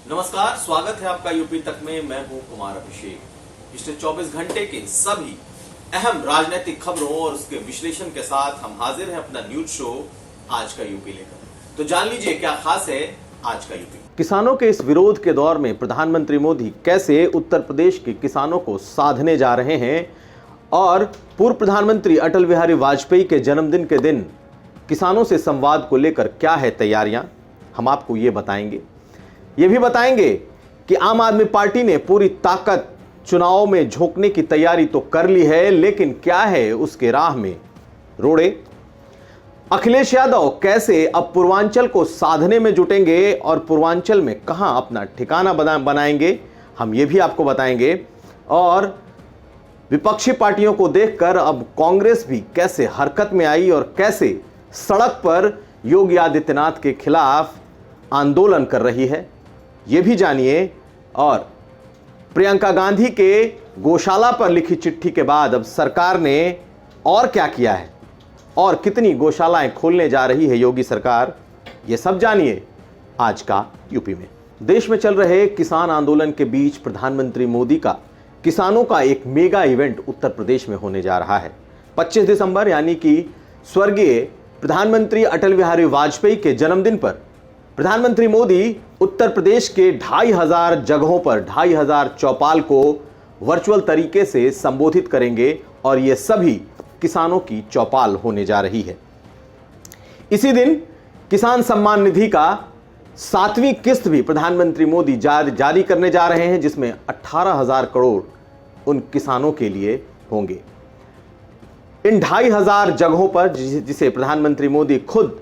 नमस्कार, स्वागत है आपका यूपी तक में। मैं हूं कुमार अभिषेक। पिछले 24 घंटे के सभी अहम राजनीतिक खबरों और उसके विश्लेषण के साथ हम हाजिर हैं अपना न्यूज शो आज का यूपी लेकर। तो जान लीजिए क्या खास है आज का यूपी। किसानों के इस विरोध के दौर में प्रधानमंत्री मोदी कैसे उत्तर प्रदेश के किसानों को साधने जा रहे हैं और पूर्व प्रधानमंत्री अटल बिहारी वाजपेयी के जन्मदिन के दिन किसानों से संवाद को लेकर क्या है तैयारियां, हम आपको ये बताएंगे। ये भी बताएंगे कि आम आदमी पार्टी ने पूरी ताकत चुनाव में झोंकने की तैयारी तो कर ली है, लेकिन क्या है उसके राह में रोड़े। अखिलेश यादव कैसे अब पूर्वांचल को साधने में जुटेंगे और पूर्वांचल में कहां अपना ठिकाना बनाएंगे, हम ये भी आपको बताएंगे। और विपक्षी पार्टियों को देखकर अब कांग्रेस भी कैसे हरकत में आई और कैसे सड़क पर योगी आदित्यनाथ के खिलाफ आंदोलन कर रही है, यह भी जानिए। और प्रियंका गांधी के गौशाला पर लिखी चिट्ठी के बाद अब सरकार ने और क्या किया है और कितनी गौशालाएं खोलने जा रही है योगी सरकार, ये सब जानिए आज का यूपी में। देश में चल रहे किसान आंदोलन के बीच प्रधानमंत्री मोदी का किसानों का एक मेगा इवेंट उत्तर प्रदेश में होने जा रहा है। 25 दिसंबर यानी कि स्वर्गीय प्रधानमंत्री अटल बिहारी वाजपेयी के जन्मदिन पर प्रधानमंत्री मोदी उत्तर प्रदेश के 2500 जगहों पर 2500 चौपाल को वर्चुअल तरीके से संबोधित करेंगे और ये सभी किसानों की चौपाल होने जा रही है। इसी दिन किसान सम्मान निधि का 7वीं किस्त भी प्रधानमंत्री मोदी जारी करने जा रहे हैं, जिसमें 18,000 करोड़ उन किसानों के लिए होंगे। इन 2500 जगहों पर जिसे प्रधानमंत्री मोदी खुद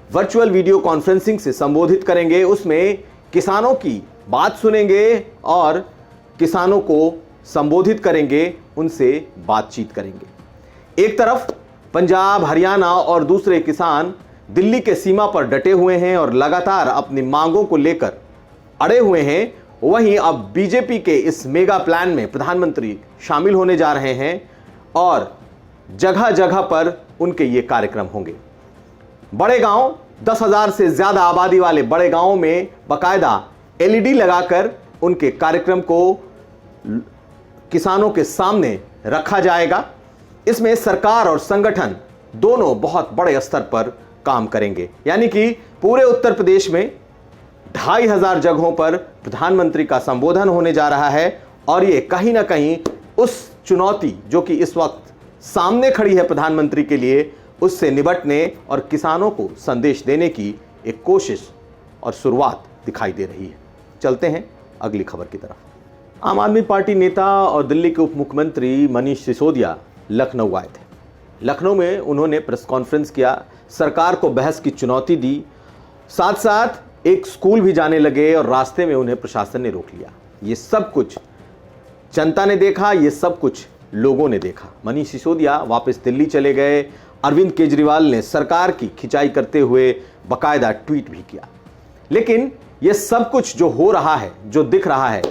वर्चुअल वीडियो कॉन्फ्रेंसिंग से संबोधित करेंगे, उसमें किसानों की बात सुनेंगे और किसानों को संबोधित करेंगे, उनसे बातचीत करेंगे। एक तरफ पंजाब, हरियाणा और दूसरे किसान दिल्ली के सीमा पर डटे हुए हैं और लगातार अपनी मांगों को लेकर अड़े हुए हैं, वहीं अब बीजेपी के इस मेगा प्लान में प्रधानमंत्री शामिल होने जा रहे हैं और जगह जगह पर उनके ये कार्यक्रम होंगे। बड़े गांव, 10,000 से ज्यादा आबादी वाले बड़े गांवों में बाकायदा एलईडी लगाकर उनके कार्यक्रम को किसानों के सामने रखा जाएगा। इसमें सरकार और संगठन दोनों बहुत बड़े स्तर पर काम करेंगे, यानी कि पूरे उत्तर प्रदेश में 2500 जगहों पर प्रधानमंत्री का संबोधन होने जा रहा है। और ये कहीं ना कहीं उस चुनौती जो कि इस वक्त सामने खड़ी है प्रधानमंत्री के लिए, उससे निपटने और किसानों को संदेश देने की एक कोशिश और शुरुआत दिखाई दे रही है। चलते हैं अगली खबर की तरफ। आम आदमी पार्टी नेता और दिल्ली के उप मुख्यमंत्री मनीष सिसोदिया लखनऊ आए थे। लखनऊ में उन्होंने प्रेस कॉन्फ्रेंस किया, सरकार को बहस की चुनौती दी, साथ साथ एक स्कूल भी जाने लगे और रास्ते में उन्हें प्रशासन ने रोक लिया। ये सब कुछ जनता ने देखा, ये सब कुछ लोगों ने देखा। मनीष सिसोदिया वापस दिल्ली चले गए। अरविंद केजरीवाल ने सरकार की खिंचाई करते हुए बाकायदा ट्वीट भी किया। लेकिन यह सब कुछ जो हो रहा है, जो दिख रहा है,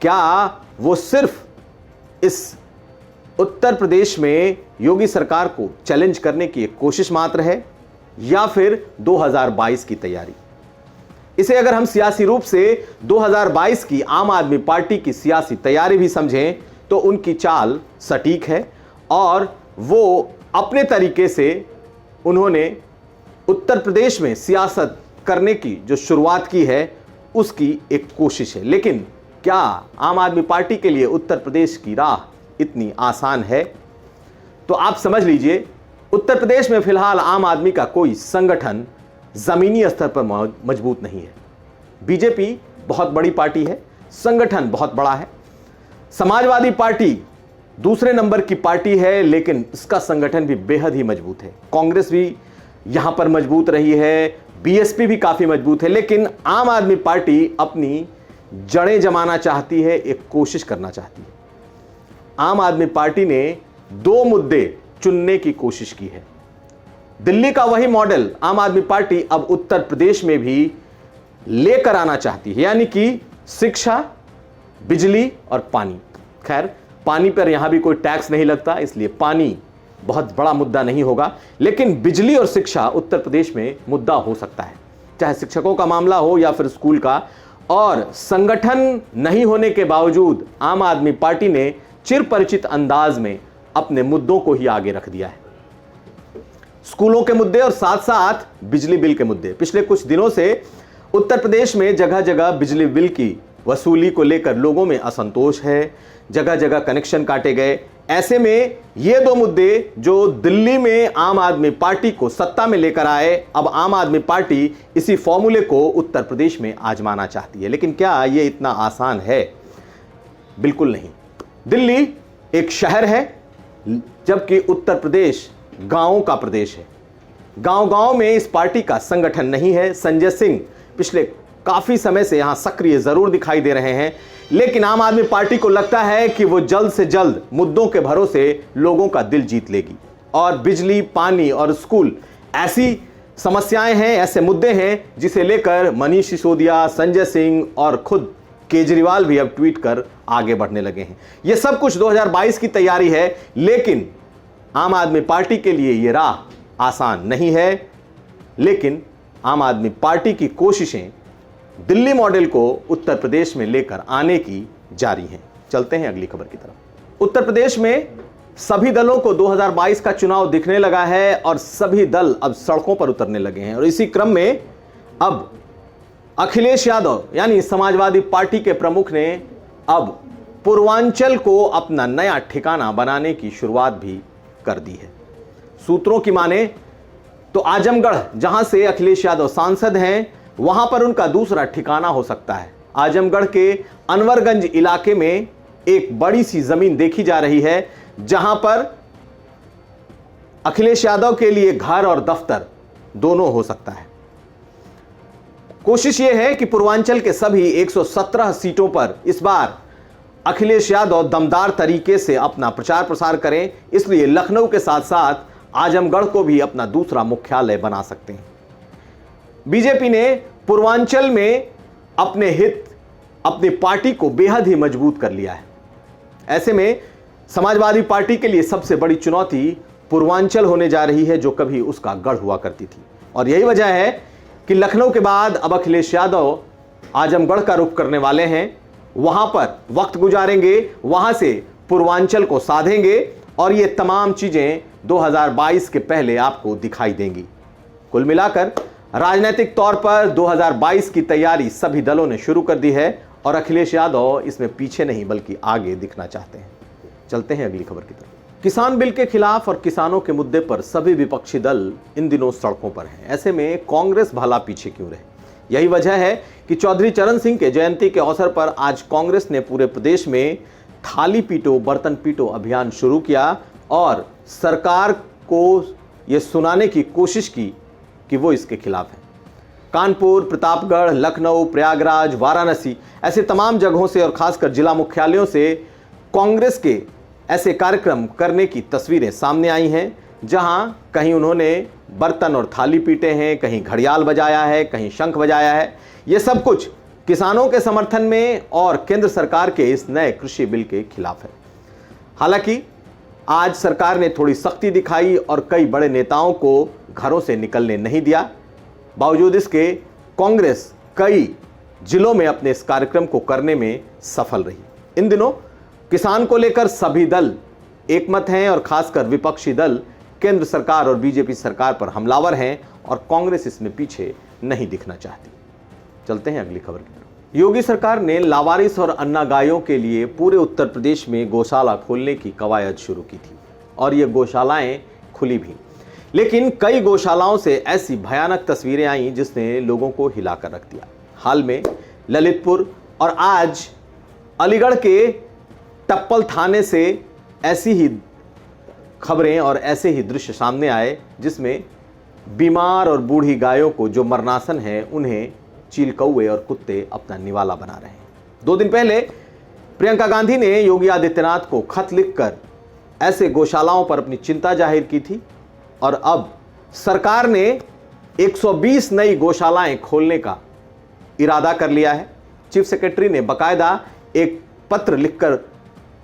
क्या वो सिर्फ इस उत्तर प्रदेश में योगी सरकार को चैलेंज करने की एक कोशिश मात्र है या फिर 2022 की तैयारी? इसे अगर हम सियासी रूप से 2022 की आम आदमी पार्टी की सियासी तैयारी भी समझें तो उनकी चाल सटीक है और वो अपने तरीके से उन्होंने उत्तर प्रदेश में सियासत करने की जो शुरुआत की है उसकी एक कोशिश है। लेकिन क्या आम आदमी पार्टी के लिए उत्तर प्रदेश की राह इतनी आसान है? तो आप समझ लीजिए, उत्तर प्रदेश में फिलहाल आम आदमी का कोई संगठन जमीनी स्तर पर मजबूत नहीं है। बीजेपी बहुत बड़ी पार्टी है, संगठन बहुत बड़ा है। समाजवादी पार्टी दूसरे नंबर की पार्टी है, लेकिन इसका संगठन भी बेहद ही मजबूत है। कांग्रेस भी यहां पर मजबूत रही है, बीएसपी भी काफी मजबूत है। लेकिन आम आदमी पार्टी अपनी जड़ें जमाना चाहती है, एक कोशिश करना चाहती है। आम आदमी पार्टी ने 2 मुद्दे चुनने की कोशिश की है। दिल्ली का वही मॉडल आम आदमी पार्टी अब उत्तर प्रदेश में भी लेकर आना चाहती है, यानी कि शिक्षा, बिजली और पानी। खैर, पानी पर यहां भी कोई टैक्स नहीं लगता, इसलिए पानी बहुत बड़ा मुद्दा नहीं होगा। लेकिन बिजली और शिक्षा उत्तर प्रदेश में मुद्दा हो सकता है, चाहे शिक्षकों का मामला हो या फिर स्कूल का। और संगठन नहीं होने के बावजूद आम आदमी पार्टी ने चिरपरिचित अंदाज में अपने मुद्दों को ही आगे रख दिया है। स्कूलों के मुद्दे और साथ साथ बिजली बिल के मुद्दे। पिछले कुछ दिनों से उत्तर प्रदेश में जगह जगह बिजली बिल की वसूली को लेकर लोगों में असंतोष है, जगह जगह कनेक्शन काटे गए। ऐसे में ये दो मुद्दे जो दिल्ली में आम आदमी पार्टी को सत्ता में लेकर आए, अब आम आदमी पार्टी इसी फॉर्मूले को उत्तर प्रदेश में आजमाना चाहती है। लेकिन क्या ये इतना आसान है? बिल्कुल नहीं। दिल्ली एक शहर है, जबकि उत्तर प्रदेश गांवों का प्रदेश है। गांव-गांव में इस पार्टी का संगठन नहीं है। संजय सिंह पिछले काफी समय से यहां सक्रिय जरूर दिखाई दे रहे हैं, लेकिन आम आदमी पार्टी को लगता है कि वो जल्द से जल्द मुद्दों के भरोसे लोगों का दिल जीत लेगी। और बिजली, पानी और स्कूल ऐसी समस्याएं हैं, ऐसे मुद्दे हैं जिसे लेकर मनीष सिसोदिया, संजय सिंह और खुद केजरीवाल भी अब ट्वीट कर आगे बढ़ने लगे हैं। यह सब कुछ 2022 की तैयारी है, लेकिन आम आदमी पार्टी के लिए यह राह आसान नहीं है। लेकिन आम आदमी पार्टी की कोशिशें दिल्ली मॉडल को उत्तर प्रदेश में लेकर आने की जारी हैं। चलते हैं अगली खबर की तरफ। उत्तर प्रदेश में सभी दलों को 2022 का चुनाव दिखने लगा है और सभी दल अब सड़कों पर उतरने लगे हैं। और इसी क्रम में अब अखिलेश यादव यानी समाजवादी पार्टी के प्रमुख ने अब पूर्वांचल को अपना नया ठिकाना बनाने की शुरुआत भी कर दी है। सूत्रों की माने तो आजमगढ़, जहां से अखिलेश यादव सांसद हैं, वहां पर उनका दूसरा ठिकाना हो सकता है। आजमगढ़ के अनवरगंज इलाके में एक बड़ी सी जमीन देखी जा रही है, जहां पर अखिलेश यादव के लिए घर और दफ्तर दोनों हो सकता है। कोशिश यह है कि पूर्वांचल के सभी 117 सीटों पर इस बार अखिलेश यादव दमदार तरीके से अपना प्रचार प्रसार करें, इसलिए लखनऊ के साथ साथ आजमगढ़ को भी अपना दूसरा मुख्यालय बना सकते हैं। बीजेपी ने पूर्वांचल में अपने हित, अपनी पार्टी को बेहद ही मजबूत कर लिया है। ऐसे में समाजवादी पार्टी के लिए सबसे बड़ी चुनौती पूर्वांचल होने जा रही है, जो कभी उसका गढ़ हुआ करती थी। और यही वजह है कि लखनऊ के बाद अब अखिलेश यादव आजमगढ़ का रुख करने वाले हैं। वहां पर वक्त गुजारेंगे, वहां से पूर्वांचल को साधेंगे और ये तमाम चीजें 2022 के पहले आपको दिखाई देंगी। कुल मिलाकर राजनीतिक तौर पर 2022 की तैयारी सभी दलों ने शुरू कर दी है और अखिलेश यादव इसमें पीछे नहीं बल्कि आगे दिखना चाहते हैं। चलते हैं अगली खबर की तरफ। किसान बिल के खिलाफ और किसानों के मुद्दे पर सभी विपक्षी दल इन दिनों सड़कों पर हैं। ऐसे में कांग्रेस भला पीछे क्यों रहे? यही वजह है कि चौधरी चरण सिंह के जयंती के अवसर पर आज कांग्रेस ने पूरे प्रदेश में थाली पीटो बर्तन पीटो अभियान शुरू किया और सरकार को यह सुनाने की कोशिश की कि वो इसके खिलाफ है। कानपुर, प्रतापगढ़, लखनऊ, प्रयागराज, वाराणसी ऐसे तमाम जगहों से और खासकर जिला मुख्यालयों से कांग्रेस के ऐसे कार्यक्रम करने की तस्वीरें सामने आई हैं, जहां कहीं उन्होंने बर्तन और थाली पीटे हैं, कहीं घड़ियाल बजाया है, कहीं शंख बजाया है। ये सब कुछ किसानों के समर्थन में और केंद्र सरकार के इस नए कृषि बिल के खिलाफ है। हालांकि आज सरकार ने थोड़ी सख्ती दिखाई और कई बड़े नेताओं को घरों से निकलने नहीं दिया। बावजूद इसके कांग्रेस कई जिलों में अपने इस कार्यक्रम को करने में सफल रही। इन दिनों किसान को लेकर सभी दल एकमत हैं और खासकर विपक्षी दल केंद्र सरकार और बीजेपी सरकार पर हमलावर हैं और कांग्रेस इसमें पीछे नहीं दिखना चाहती। चलते हैं अगली खबर की तरफ। योगी सरकार ने लावारिस और अन्ना गायों के लिए पूरे उत्तर प्रदेश में गौशाला खोलने की कवायद शुरू की थी और ये गौशालाएं खुली भी, लेकिन कई गौशालाओं से ऐसी भयानक तस्वीरें आई जिसने लोगों को हिलाकर रख दिया। हाल में ललितपुर और आज अलीगढ़ के टप्पल थाने से ऐसी ही खबरें और ऐसे ही दृश्य सामने आए, जिसमें बीमार और बूढ़ी गायों को जो मरनासन है उन्हें चील कौवे और कुत्ते अपना निवाला बना रहे हैं। 2 दिन पहले प्रियंका गांधी ने योगी आदित्यनाथ को खत लिखकर ऐसे गौशालाओं पर अपनी चिंता जाहिर की थी और अब सरकार ने 120 नई गौशालाएं खोलने का इरादा कर लिया है। चीफ सेक्रेटरी ने बाकायदा एक पत्र लिखकर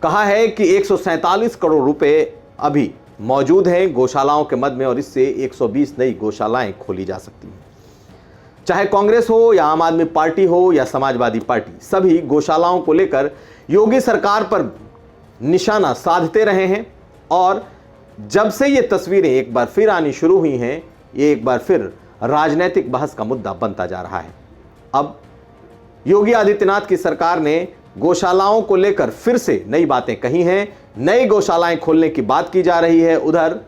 कहा है कि 147 करोड़ रुपए अभी मौजूद हैं गौशालाओं के मद में और इससे 120 नई गौशालाएं खोली जा सकती हैं। चाहे कांग्रेस हो या आम आदमी पार्टी हो या समाजवादी पार्टी, सभी गौशालाओं को लेकर योगी सरकार पर निशाना साधते रहे हैं। और जब से ये तस्वीरें एक बार फिर आनी शुरू हुई हैं, ये एक बार फिर राजनीतिक बहस का मुद्दा बनता जा रहा है। अब योगी आदित्यनाथ की सरकार ने गौशालाओं को लेकर फिर से नई बातें कही हैं, नई गौशालाएं खोलने की बात की जा रही है। उधर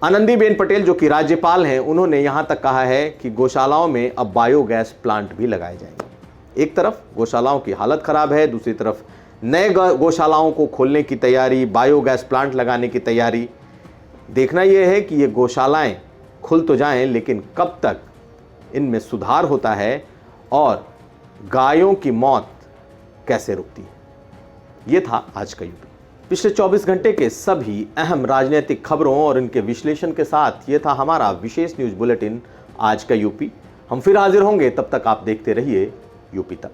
आनंदीबेन पटेल जो कि राज्यपाल हैं, उन्होंने यहां तक कहा है कि गौशालाओं में अब बायोगैस प्लांट भी लगाए जाएंगे। एक तरफ गौशालाओं की हालत खराब है, दूसरी तरफ नए गौशालाओं को खोलने की तैयारी, बायोगैस प्लांट लगाने की तैयारी। देखना यह है कि ये गौशालाएं खुल तो जाएं, लेकिन कब तक इनमें सुधार होता है और गायों की मौत कैसे रुकती है। ये था आज का यूपी। पिछले 24 घंटे के सभी अहम राजनीतिक खबरों और इनके विश्लेषण के साथ ये था हमारा विशेष न्यूज बुलेटिन आज का यूपी। हम फिर हाजिर होंगे, तब तक आप देखते रहिए यूपी तक।